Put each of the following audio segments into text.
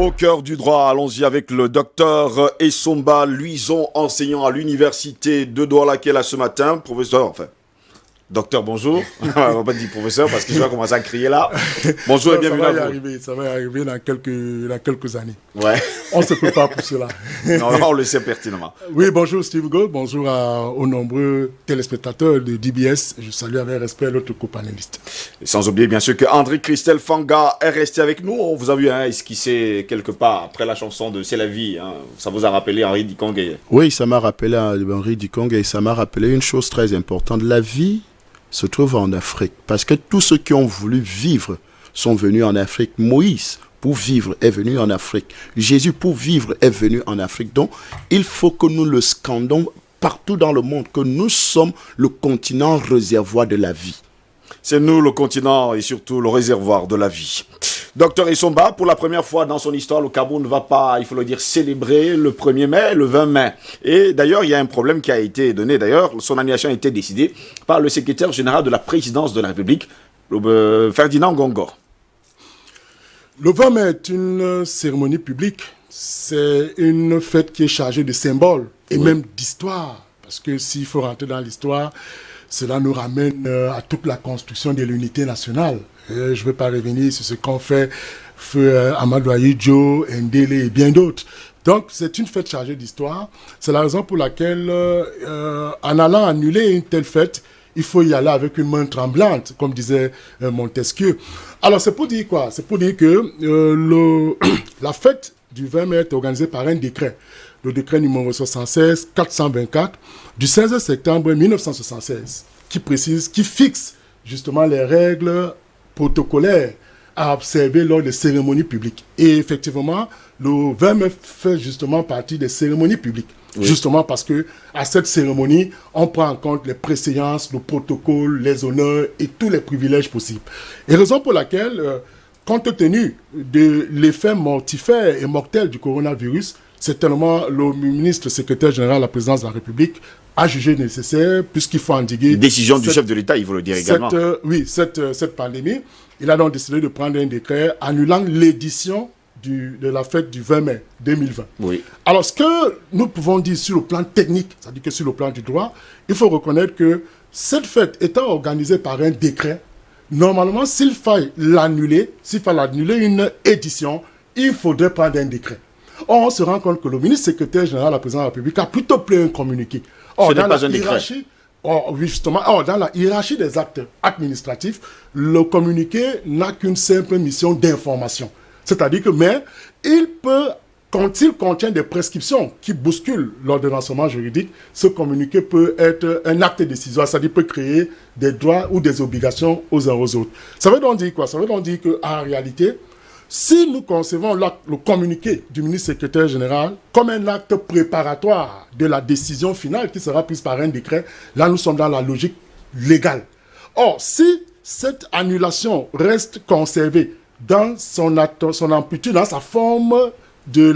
Au cœur du droit, allons-y avec le docteur Essomba Luison, enseignant à l'université de Douala-Kella ce matin, professeur, enfin. Docteur, bonjour. On va pas dire professeur parce que je vais commencer à crier là. Bonjour et bienvenue à vous. Ça va y arriver dans quelques années. Ouais. On se prépare pour cela. Non, on le sait pertinemment. Oui, bonjour Steve Gold, bonjour aux nombreux téléspectateurs de DBS. Je salue avec respect l'autre copanéliste. Et sans oublier bien sûr que André Christelle Fanga est resté avec nous. On vous a vu esquisser quelque part après la chanson de C'est la vie. Ça vous a rappelé Henri Dikongé. Oui, ça m'a rappelé Henri Dikongé et ça m'a rappelé une chose très importante. La vie se trouve en Afrique. Parce que tous ceux qui ont voulu vivre sont venus en Afrique. Moïse, pour vivre, est venu en Afrique. Jésus, pour vivre, est venu en Afrique. Donc, il faut que nous le scandons partout dans le monde, que nous sommes le continent réservoir de la vie. C'est nous le continent et surtout le réservoir de la vie. Docteur Essomba, pour la première fois dans son histoire, le Cameroun ne va pas, il faut le dire, célébrer le 1er mai, le 20 mai. Et d'ailleurs, il y a un problème qui a été donné. D'ailleurs, son annulation a été décidée par le secrétaire général de la présidence de la République, Ferdinand Ngongor. Le 20 mai est une cérémonie publique. C'est une fête qui est chargée de symboles et même d'histoire. Parce que s'il faut rentrer dans l'histoire, cela nous ramène à toute la construction de l'unité nationale. Je ne vais pas revenir sur ce qu'ont fait Amadou Ahidjo, Ndele et bien d'autres. Donc, c'est une fête chargée d'histoire. C'est la raison pour laquelle, en allant annuler une telle fête, il faut y aller avec une main tremblante, comme disait Montesquieu. Alors, c'est pour dire quoi? C'est pour dire que la fête du 20 mai est organisée par un décret. Le décret numéro 76-424 du 16 septembre 1976, qui fixe justement les règles protocolaires à observer lors des cérémonies publiques. Et effectivement, le 20 mai fait justement partie des cérémonies publiques. Oui. Justement parce que à cette cérémonie, on prend en compte les préséances, le protocole, les honneurs et tous les privilèges possibles. Et raison pour laquelle, compte tenu de l'effet mortifère et mortel du coronavirus, certainement le ministre secrétaire général de la présidence de la République a jugé nécessaire, puisqu'il faut endiguer... Décision du chef de l'État, il faut le dire également. Cette pandémie. Il a donc décidé de prendre un décret annulant l'édition de la fête du 20 mai 2020. Oui. Alors, ce que nous pouvons dire sur le plan technique, c'est-à-dire que sur le plan du droit, il faut reconnaître que cette fête étant organisée par un décret, normalement, s'il fallait l'annuler une édition, il faudrait prendre un décret. Or, on se rend compte que le ministre secrétaire général de la présidence de la République a plutôt pris un communiqué. Or, ce n'est pas un décret. Dans la hiérarchie des actes administratifs, le communiqué n'a qu'une simple mission d'information. C'est-à-dire que, mais il peut, quand il contient des prescriptions qui bousculent l'ordonnancement juridique, ce communiqué peut être un acte décisoire, c'est-à-dire peut créer des droits ou des obligations aux uns aux autres. Ça veut donc dire quoi? Ça veut donc dire qu'en réalité, si nous concevons le communiqué du ministre secrétaire général comme un acte préparatoire de la décision finale qui sera prise par un décret, là nous sommes dans la logique légale. Or, si cette annulation reste conservée dans son amplitude, dans sa forme du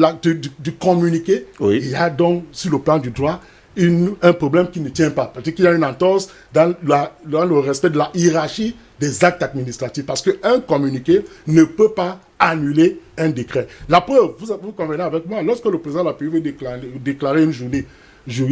communiqué, oui. Il y a donc, sur le plan du droit, un problème qui ne tient pas. Parce qu'il y a une entorse dans le respect de la hiérarchie des actes administratifs. Parce qu'un communiqué ne peut pas annuler un décret. La preuve, vous convenez avec moi, lorsque le président de la République veut déclarer une journée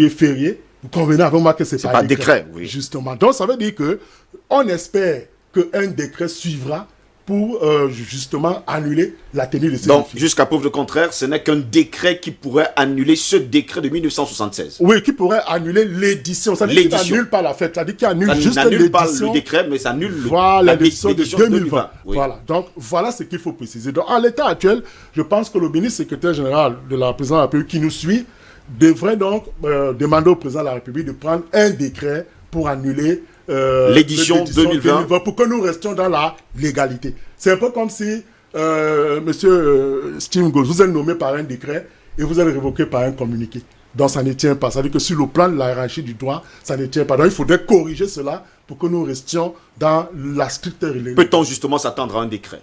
fériée, vous convenez avec moi que c'est pas un décret. Oui. Justement. Donc, ça veut dire qu'on espère qu'un décret suivra pour justement annuler la tenue de ces Donc, jusqu'à preuve du contraire, ce n'est qu'un décret qui pourrait annuler ce décret de 1976. Oui, qui pourrait annuler l'édition. Ça veut dire qu'il n'annule pas la fête. Ça veut dire qu'il annule juste l'édition. Ça n'annule pas le décret, mais ça annule la décision de 2020. Oui. Voilà. Donc, voilà ce qu'il faut préciser. Donc, en l'état actuel, je pense que le ministre secrétaire général de la présidence de la République qui nous suit devrait donc demander au président de la République de prendre un décret pour annuler l'édition 2020 pour que nous restions dans la légalité. C'est un peu comme si monsieur Steve Gold, vous êtes nommé par un décret et vous êtes révoqué par un communiqué. Donc ça ne tient pas. Ça veut dire que sur le plan de la hiérarchie du droit, ça ne tient pas. Donc il faudrait corriger cela pour que nous restions dans la stricte légalité. Peut-on justement s'attendre à un décret?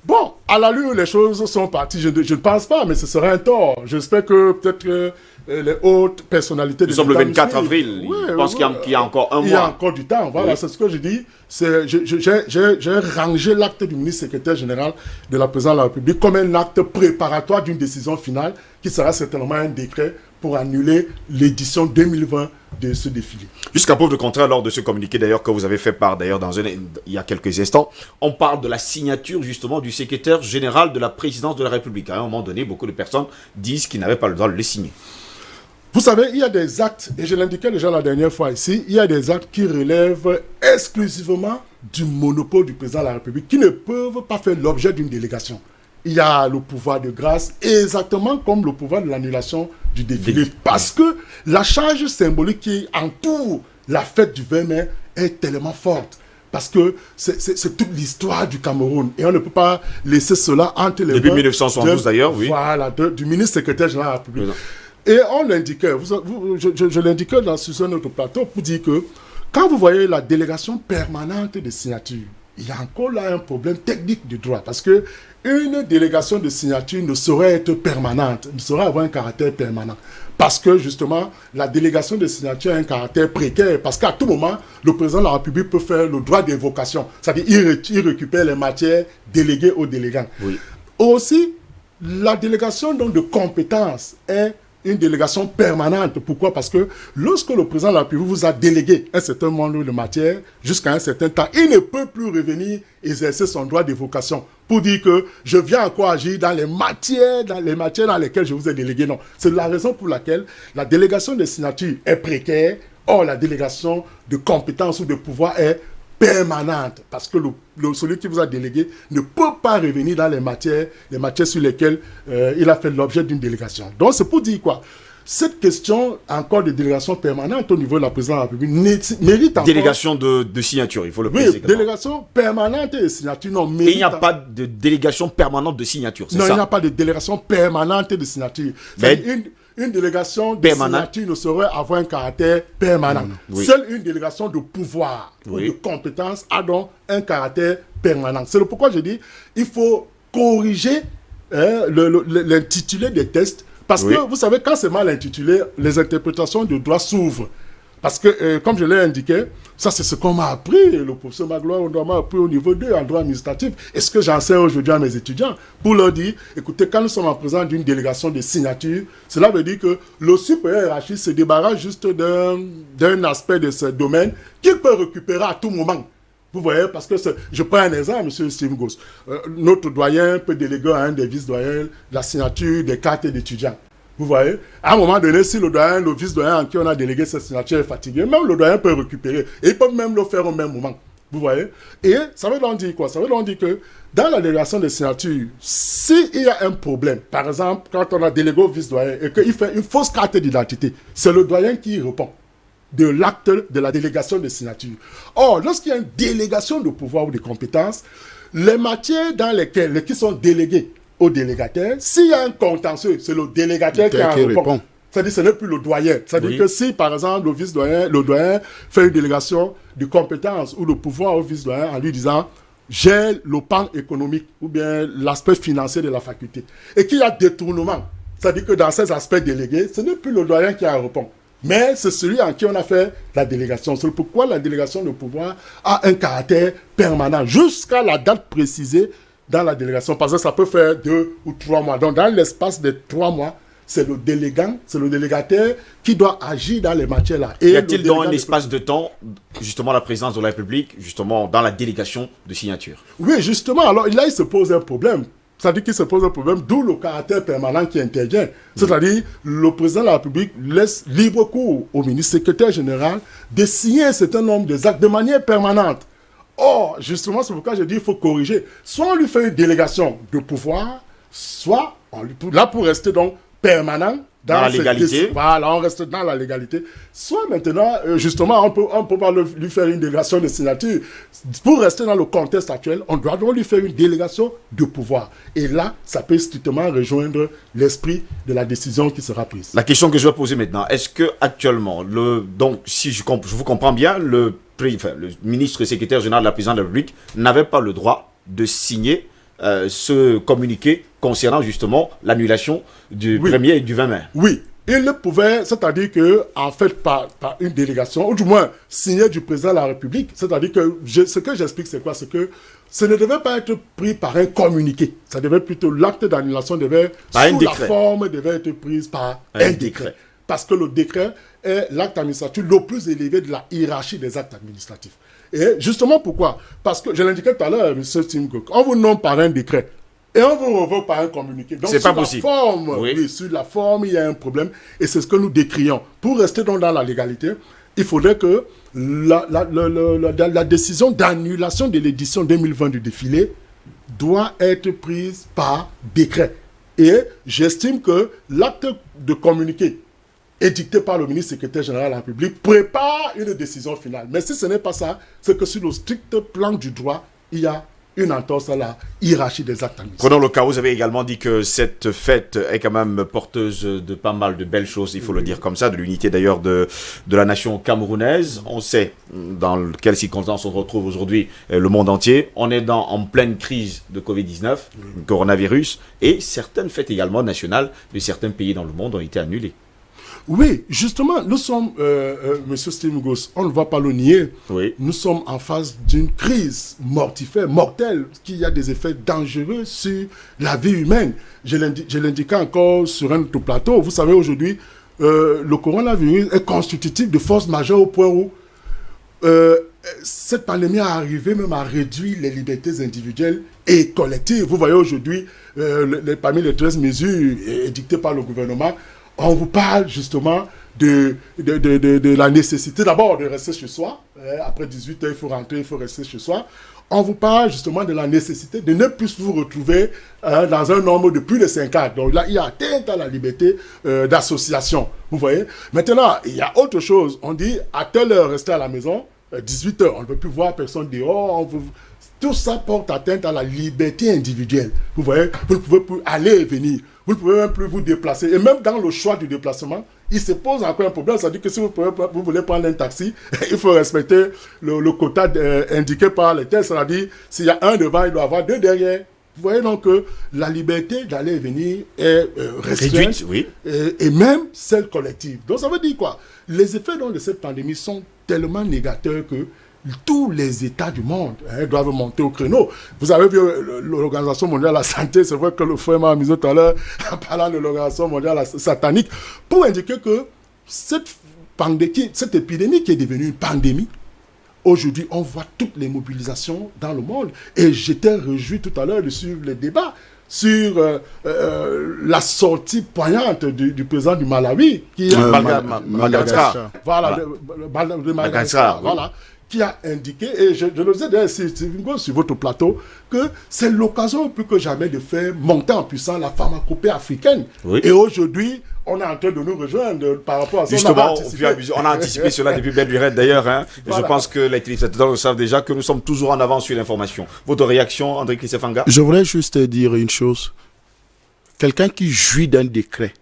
Bon, à la lui où les choses sont parties, je ne pense pas, mais ce serait un tort. J'espère que peut-être les hautes personnalités... Nous sommes le 24 avril, je pense qu'il y a encore un mois. Il y a encore du temps, voilà, c'est ce que je dis. J'ai rangé l'acte du ministre secrétaire général de la présidence de la République comme un acte préparatoire d'une décision finale qui sera certainement un décret pour annuler l'édition 2020 de ce défilé. Jusqu'à preuve de contraire, lors de ce communiqué d'ailleurs que vous avez fait part d'ailleurs il y a quelques instants, on parle de la signature justement du secrétaire général de la présidence de la République. À un moment donné, beaucoup de personnes disent qu'ils n'avaient pas le droit de le signer. Vous savez, il y a des actes, et je l'indiquais déjà la dernière fois ici, il y a des actes qui relèvent exclusivement du monopole du président de la République, qui ne peuvent pas faire l'objet d'une délégation. Il y a le pouvoir de grâce, exactement comme le pouvoir de l'annulation du défilé. Parce que la charge symbolique qui entoure la fête du 20 mai est tellement forte. Parce que c'est toute l'histoire du Cameroun. Et on ne peut pas laisser cela entre les mains... Depuis 1972 d'ailleurs, oui. Voilà, du ministre secrétaire général de la République. Et on l'indiquait, je l'indiquais sur notre plateau pour dire que quand vous voyez la délégation permanente de signature, il y a encore là un problème technique du droit. Parce que une délégation de signature ne saurait être permanente, ne saurait avoir un caractère permanent. Parce que justement, la délégation de signature a un caractère précaire. Parce qu'à tout moment, le président de la République peut faire le droit d'évocation. C'est-à-dire il récupère les matières déléguées aux délégants. Oui. Aussi, la délégation donc, de compétences est une délégation permanente. Pourquoi? Parce que lorsque le président de la République vous a délégué un certain nombre de matières, jusqu'à un certain temps, il ne peut plus revenir exercer son droit d'évocation pour dire que je viens encore agir dans les matières dans lesquelles je vous ai délégué. Non. C'est la raison pour laquelle la délégation de signature est précaire. Or, la délégation de compétences ou de pouvoir est permanente, parce que celui qui vous a délégué ne peut pas revenir dans les matières sur lesquelles il a fait l'objet d'une délégation. Donc c'est pour dire quoi? Cette question encore de délégation permanente au niveau de la présidence de la République mérite encore... Délégation de signature, il faut le préciser. Oui, délégation permanente de signature, non. Et il n'y a pas de délégation permanente de signature, c'est ça? Non, il n'y a pas de délégation permanente de signature. Une délégation de signature ne saurait avoir un caractère permanent. Oui. Seule une délégation de pouvoir ou de compétence a donc un caractère permanent. C'est pourquoi je dis il faut corriger l'intitulé des textes. Parce que, vous savez, quand c'est mal intitulé, les interprétations de droit s'ouvrent. Parce que, comme je l'ai indiqué, ça c'est ce qu'on m'a appris, le professeur Magloire, on m'a appris au niveau 2 en droit administratif. Et ce que j'enseigne aujourd'hui à mes étudiants, pour leur dire, écoutez, quand nous sommes en présence d'une délégation de signature, cela veut dire que le supérieur hiérarchique se débarrasse juste d'un aspect de ce domaine qu'il peut récupérer à tout moment. Vous voyez, parce que je prends un exemple, M. Steve Goss. Notre doyen peut déléguer à un des vice-doyens la signature des cartes d'étudiants. Vous voyez, à un moment donné, si le vice-doyen en qui on a délégué cette signature est fatigué, même le doyen peut récupérer. Et il peut même le faire au même moment. Vous voyez. Et ça veut donc dire quoi? Ça veut donc dire que dans la délégation de signature, s'il y a un problème, par exemple, quand on a délégué au vice-doyen et qu'il fait une fausse carte d'identité, c'est le doyen qui répond de l'acte de la délégation de signature. Or, lorsqu'il y a une délégation de pouvoir ou de compétences, les matières dans lesquelles qui sont déléguées au délégataire, s'il y a un contentieux, c'est le délégataire qui répond. C'est-à-dire que ce n'est plus le doyen. C'est-à-dire que si, par exemple, le doyen fait une délégation de compétences ou de pouvoir au vice-doyen en lui disant « j'ai le pan économique » ou bien l'aspect financier de la faculté, et qu'il y a détournement, c'est-à-dire que dans ces aspects délégués, ce n'est plus le doyen qui répond. Mais c'est celui en qui on a fait la délégation. C'est pourquoi la délégation de pouvoir a un caractère permanent jusqu'à la date précisée dans la délégation. Parce que ça peut faire 2 ou 3 mois. Donc, dans l'espace de 3 mois, c'est le délégant, c'est le délégataire qui doit agir dans les matières-là. Y a-t-il dans un espace de temps, justement, la présidence de la République, justement, dans la délégation de signature? Oui, justement. Alors, là, il se pose un problème. C'est-à-dire qu'il se pose un problème, d'où le caractère permanent qui intervient. C'est-à-dire, le président de la République laisse libre cours au ministre secrétaire général de signer un certain nombre de actes de manière permanente. Or, justement, c'est pourquoi je dis qu'il faut corriger. Soit on lui fait une délégation de pouvoir, soit, là pour rester donc permanent, dans la légalité. Voilà, on reste dans la légalité. Soit maintenant, justement, on peut pas lui faire une délégation de signature. Pour rester dans le contexte actuel, on doit donc lui faire une délégation de pouvoir. Et là, ça peut strictement rejoindre l'esprit de la décision qui sera prise. La question que je vais poser maintenant, est-ce que actuellement, donc si je vous comprends bien, le ministre secrétaire général de la présidence de la République n'avait pas le droit de signer ce communiqué concernant justement l'annulation du 1er et du 20 mai. Oui, il pouvait, c'est-à-dire que, en fait, par une délégation, ou du moins signé du président de la République, c'est-à-dire que ce que j'explique, c'est quoi? C'est que ce ne devait pas être pris par un communiqué. Ça devait plutôt, l'acte d'annulation devait, sous la forme, devait être prise par un décret. Parce que le décret est l'acte administratif le plus élevé de la hiérarchie des actes administratifs. Et justement, pourquoi? Parce que, je l'indiquais tout à l'heure, M. Tim Cook, on vous nomme par un décret. Et on vous revoit par un communiqué. Donc, c'est pas possible. Sur la forme, il y a un problème. Et c'est ce que nous décrions. Pour rester donc dans la légalité, il faudrait que la décision d'annulation de l'édition 2020 du défilé doit être prise par décret. Et j'estime que l'acte de communiqué édicté par le ministre secrétaire général de la République prépare une décision finale. Mais si ce n'est pas ça, c'est que sur le strict plan du droit, il y a une entorse à la hiérarchie des actes administratifs. Prenons le cas, vous avez également dit que cette fête est quand même porteuse de pas mal de belles choses, il faut le dire comme ça, de l'unité d'ailleurs de la nation camerounaise. On sait dans quelles circonstances on retrouve aujourd'hui le monde entier. On est en pleine crise de Covid-19, coronavirus, et certaines fêtes également nationales de certains pays dans le monde ont été annulées. Oui, justement, nous sommes, M. Steve Goss, on ne va pas le nier, nous sommes en face d'une crise mortifère, mortelle, qui a des effets dangereux sur la vie humaine. Je l'indiquais encore sur un autre plateau. Vous savez, aujourd'hui, le coronavirus est constitutif de force majeure au point où cette pandémie a arrivé même à réduire les libertés individuelles et collectives. Vous voyez aujourd'hui, parmi les 13 mesures édictées par le gouvernement, on vous parle justement de la nécessité d'abord de rester chez soi. Après 18 heures, il faut rentrer, il faut rester chez soi. On vous parle justement de la nécessité de ne plus vous retrouver dans un nombre de plus de 50. Donc là, il y a atteinte à la liberté d'association. Vous voyez? Maintenant, il y a autre chose. On dit à telle heure, restez à la maison. 18 heures, on ne peut plus voir personne dehors. Tout ça porte atteinte à la liberté individuelle. Vous voyez? Vous ne pouvez plus aller et venir. Vous ne pouvez même plus vous déplacer. Et même dans le choix du déplacement, il se pose encore un problème. C'est-à-dire que si vous voulez prendre un taxi, il faut respecter le quota indiqué par les tests. C'est-à-dire, s'il y a un devant, il doit y avoir deux derrière. Vous voyez donc que la liberté d'aller et venir est restreinte, et même celle collective. Donc ça veut dire quoi? Les effets de cette pandémie sont tellement négateurs que tous les États du monde doivent monter au créneau. Vous avez vu l'Organisation mondiale de la santé, c'est vrai que le frère m'a amusé tout à l'heure en parlant de l'Organisation mondiale satanique, pour indiquer que cette épidémie qui est devenue une pandémie, aujourd'hui, on voit toutes les mobilisations dans le monde. Et j'étais réjoui tout à l'heure de suivre les débats sur la sortie poignante du président du Malawi, qui est Madagascar. Voilà, de Madagascar. Voilà. Qui a indiqué, et je le disais d'ailleurs sur votre plateau, que c'est l'occasion plus que jamais de faire monter en puissance la pharmacopée africaine. Oui. Et aujourd'hui, on est en train de nous rejoindre par rapport à ça. Justement, on a anticipé cela depuis belle lurette d'ailleurs. Hein, voilà. Je pense que les téléspectateurs le savent déjà, que nous sommes toujours en avance sur l'information. Votre réaction, André Christefanga? Je voudrais juste dire une chose. Quelqu'un qui jouit d'un décret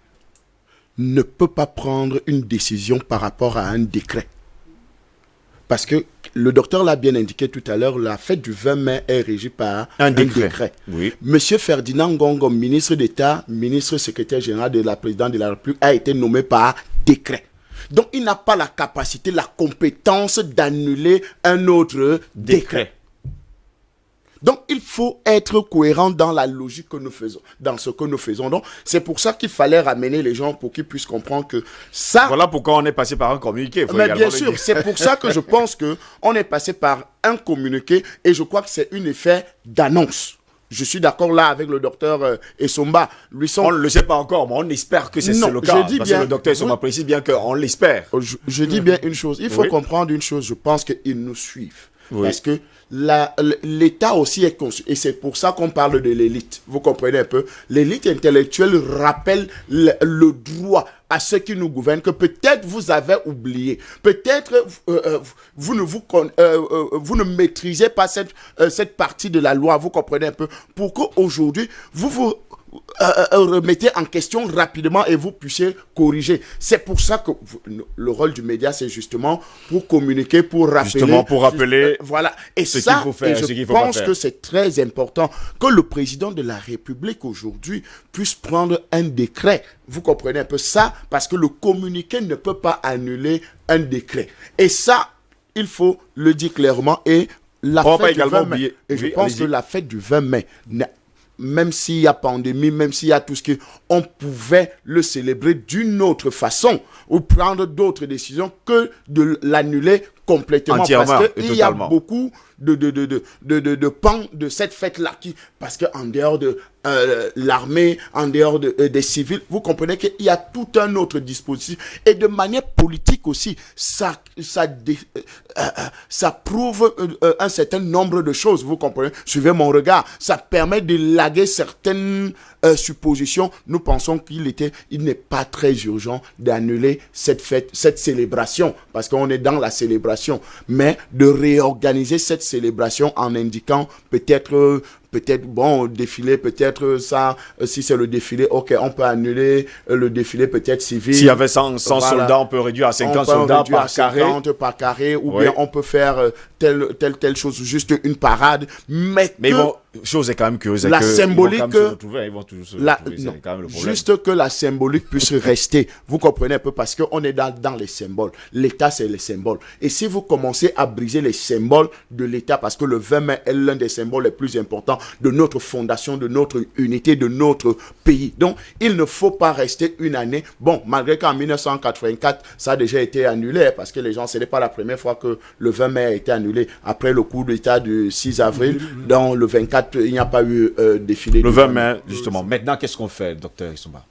ne peut pas prendre une décision par rapport à un décret. Parce que le docteur l'a bien indiqué tout à l'heure, la fête du 20 mai est régie par un décret. Oui. Monsieur Ferdinand Ngongo, ministre d'État, ministre secrétaire général de la présidente de la République, a été nommé par décret. Donc, il n'a pas la capacité, la compétence d'annuler un autre décret. Donc, il faut être cohérent dans la logique que nous faisons, dans ce que nous faisons. Donc, c'est pour ça qu'il fallait ramener les gens pour qu'ils puissent comprendre que ça... Voilà pourquoi on est passé par un communiqué. Mais bien sûr, c'est pour ça que je pense qu'on est passé par un communiqué et je crois que c'est un effet d'annonce. Je suis d'accord là avec le docteur Essomba. On ne le sait pas encore, mais on espère que c'est le cas. Parce que le docteur Essomba précise bien qu'on l'espère. Je dis bien une chose. Il faut comprendre une chose. Je pense qu'ils nous suivent. Oui. Parce que l'État aussi est conçu. Et c'est pour ça qu'on parle de l'élite. Vous comprenez un peu? L'élite intellectuelle rappelle le droit à ceux qui nous gouvernent que peut-être vous avez oublié. Peut-être vous ne maîtrisez pas cette partie de la loi. Vous comprenez un peu? Pour qu'aujourd'hui, vous remettez en question rapidement et vous puissiez corriger. C'est pour ça que le rôle du média, c'est justement pour communiquer, pour rappeler. Justement pour rappeler voilà. Et ce ça, qu'il faut faire, et ce qu'il je faut pas pense faire. que c'est très important que le président de la République aujourd'hui puisse prendre un décret. Vous comprenez un peu ça? Parce que le communiqué ne peut pas annuler un décret. Et ça, il faut le dire clairement. Et la On va pas fête du également 20 mai, oublier. et je Oui, pense allez-y. que la fête du 20 mai, même s'il y a pandémie, même s'il y a tout ce qui... On pouvait le célébrer d'une autre façon ou prendre d'autres décisions que de l'annuler complètement. Entièrement Parce et qu'il y a totalement. beaucoup de pans de cette fête-là. Parce qu'en dehors de l'armée, en dehors des civils, vous comprenez qu'il y a tout un autre dispositif. Et de manière politique aussi, ça prouve un certain nombre de choses. Vous comprenez? Suivez mon regard. Ça permet de laguer certaines suppositions. Nous pensons qu'il n'est pas très urgent d'annuler cette fête, cette célébration, parce qu'on est dans la célébration, mais de réorganiser cette célébration en indiquant peut-être bon, défilé, peut-être ça, si c'est le défilé, ok, on peut annuler le défilé peut-être civil. S'il y avait 100 Voilà. soldats, on peut réduire à 50 On peut soldats réduire à par carré. 50 par carré, ou Oui. bien on peut faire telle chose, juste une parade, mais Mais que bon, chose est quand même curieuse. la c'est que symbolique, ils vont quand même se retrouver, ils vont toujours se la- retrouver, non, c'est quand même le problème. juste que la symbolique puisse rester. Vous comprenez un peu, parce qu'on est dans les symboles. L'État, c'est les symboles. Et si vous commencez à briser les symboles de l'État, parce que le 20 mai est l'un des symboles les plus importants de notre fondation, de notre unité, de notre pays. Donc, il ne faut pas rester une année. Bon, malgré qu'en 1984, ça a déjà été annulé, parce que les gens, ce n'est pas la première fois que le 20 mai a été annulé. Après le coup d'État du 6 avril, dans le 24, il n'y a pas eu défilé. Le du 20 mai, justement. Maintenant, qu'est-ce qu'on fait, docteur Issoumba?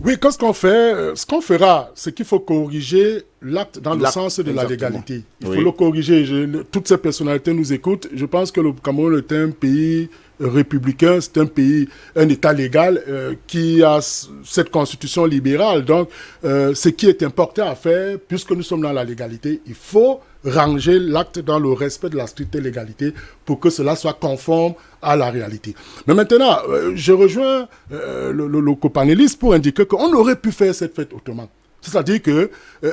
Oui, qu'est-ce qu'on fait? Ce qu'on fera, c'est qu'il faut corriger l'acte dans le L'acte, sens de la exactement. légalité. Il Oui. faut le corriger. Toutes ces personnalités nous écoutent. Je pense que le Cameroun est un pays républicain, c'est un pays, un État légal qui a cette constitution libérale. Donc, ce qui est important à faire, puisque nous sommes dans la légalité, il faut ranger l'acte dans le respect de la stricte légalité pour que cela soit conforme à la réalité. Mais maintenant, je rejoins le copanéliste pour indiquer qu'on aurait pu faire cette fête autrement. C'est-à-dire que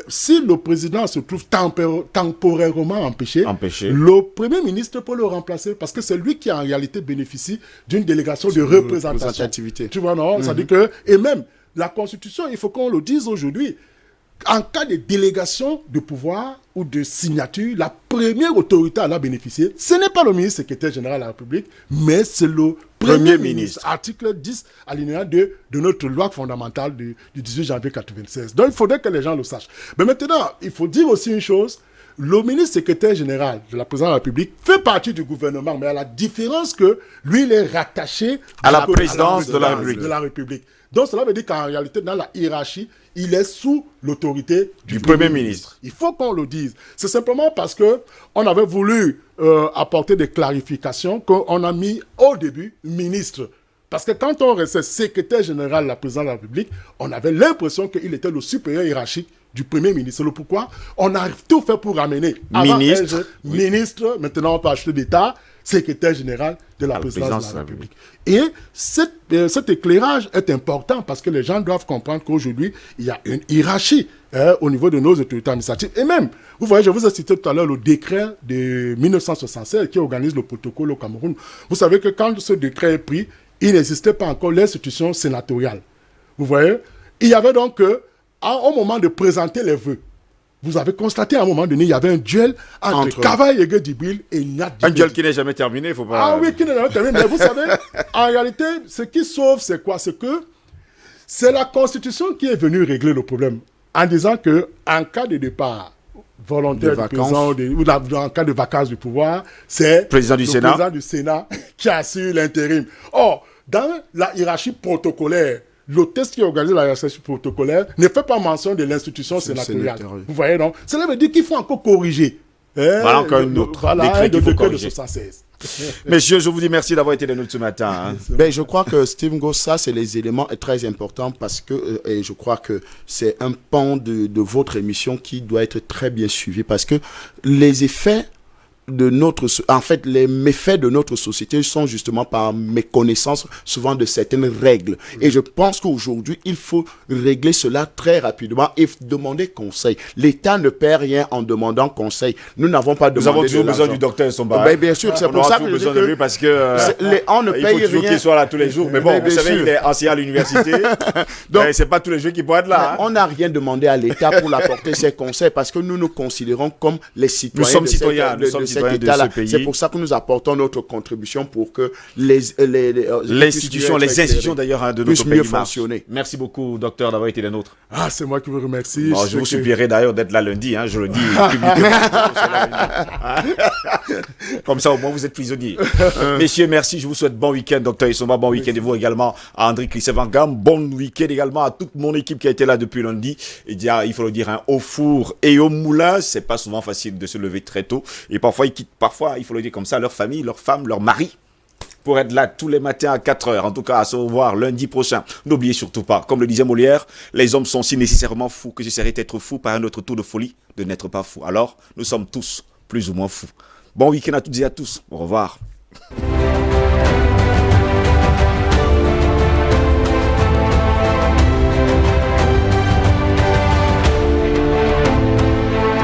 si le président se trouve temporairement empêché, le Premier ministre peut le remplacer parce que c'est lui qui en réalité bénéficie d'une délégation de représentativité. Tu vois, non? C'est-à-dire que, et même la Constitution, il faut qu'on le dise aujourd'hui, en cas de délégation de pouvoir ou de signature, la première autorité à la bénéficier, ce n'est pas le ministre secrétaire général de la République, mais c'est le Premier ministre. Article 10, alinéa 2 de notre loi fondamentale du 18 janvier 1996. Donc il faudrait que les gens le sachent. Mais maintenant, il faut dire aussi une chose. Le ministre secrétaire général de la présidence de la République fait partie du gouvernement, mais à la différence que lui, il est rattaché à la présidence de la République. Donc cela veut dire qu'en réalité, dans la hiérarchie, il est sous l'autorité du Premier ministre. Il faut qu'on le dise. C'est simplement parce que on avait voulu apporter des clarifications qu'on a mis au début ministre. Parce que quand on restait secrétaire général de la présidence de la République, on avait l'impression qu'il était le supérieur hiérarchique du Premier ministre. C'est le pourquoi on a tout fait pour ramener ministre, maintenant on peut acheter d'État, secrétaire général de la présidence de la République. Et cet éclairage est important parce que les gens doivent comprendre qu'aujourd'hui, il y a une hiérarchie au niveau de nos autorités administratives. Et même, vous voyez, je vous ai cité tout à l'heure le décret de 1976 qui organise le protocole au Cameroun. Vous savez que quand ce décret est pris, il n'existait pas encore l'institution sénatoriale. Vous voyez? Il y avait donc, au moment de présenter les vœux, vous avez constaté à un moment donné, il y avait un duel entre Cavaille et Guedibril et Ignat Dibédi. Un duel qui n'est jamais terminé, il ne faut pas... Ah oui, qui n'est jamais terminé. Mais vous savez, en réalité, ce qui sauve, c'est quoi? C'est que c'est la Constitution qui est venue régler le problème en disant que en cas de départ volontaire du président ou en cas de vacances du pouvoir, c'est le président du Sénat qui assure l'intérim. Or, dans la hiérarchie protocolaire, le test qui organise la hiérarchie protocolaire ne fait pas mention de l'institution sénatoriale. Vous voyez, donc, cela veut dire qu'il faut encore corriger. Voilà encore un autre décret qu'il faut corriger. De 76. Messieurs, je vous dis merci d'avoir été des nôtres ce matin. Ben, je crois que Steve Ngo, ça, c'est les éléments très importants parce que, et je crois que c'est un pan de votre émission qui doit être très bien suivi parce que les effets en fait, les méfaits de notre société sont justement par méconnaissance souvent de certaines règles. Et je pense qu'aujourd'hui, il faut régler cela très rapidement et demander conseil. L'État ne perd rien en demandant conseil. Nous n'avons pas demandé. Nous avons toujours besoin du docteur Somba. Ben, bien sûr, c'est pour ça que je dis besoin de lui parce que on ne il paye faut toujours rien. qu'il soit là tous les jours. Mais bon, bien vous savez, sûr. il est ancien à l'université. Donc, c'est pas tous les jours qu'il pourrait être là. Hein. On n'a rien demandé à l'État pour apporter ses conseils parce que nous nous considérons comme les citoyens. Nous sommes de citoyens, cet État-là. ce pays. C'est pour ça que nous apportons notre contribution pour que les institutions d'ailleurs hein, de puissent notre pays mieux marchent. fonctionner. Merci beaucoup, docteur, d'avoir été les nôtres. Ah, c'est moi qui vous remercie. Bon, je vous supplierai d'ailleurs d'être là lundi, hein, je le dis publiquement. Comme ça, au moins, vous êtes prisonniers. Messieurs, merci. Je vous souhaite bon week-end, docteur Isomba. Bon week-end et vous également à André Clissevangam. Bon week-end également à toute mon équipe qui a été là depuis lundi. Et il faut le dire, hein, au four et au moulin, c'est pas souvent facile de se lever très tôt. Et parfois, ils quittent, il faut le dire comme ça, leur famille, leur femme, leur mari, pour être là tous les matins à 4 heures. En tout cas, à se revoir lundi prochain. N'oubliez surtout pas, comme le disait Molière, les hommes sont si nécessairement fous que ce serait être fou par un autre tour de folie de n'être pas fou. Alors, nous sommes tous plus ou moins fous. Bon week-end à toutes et à tous. Au revoir.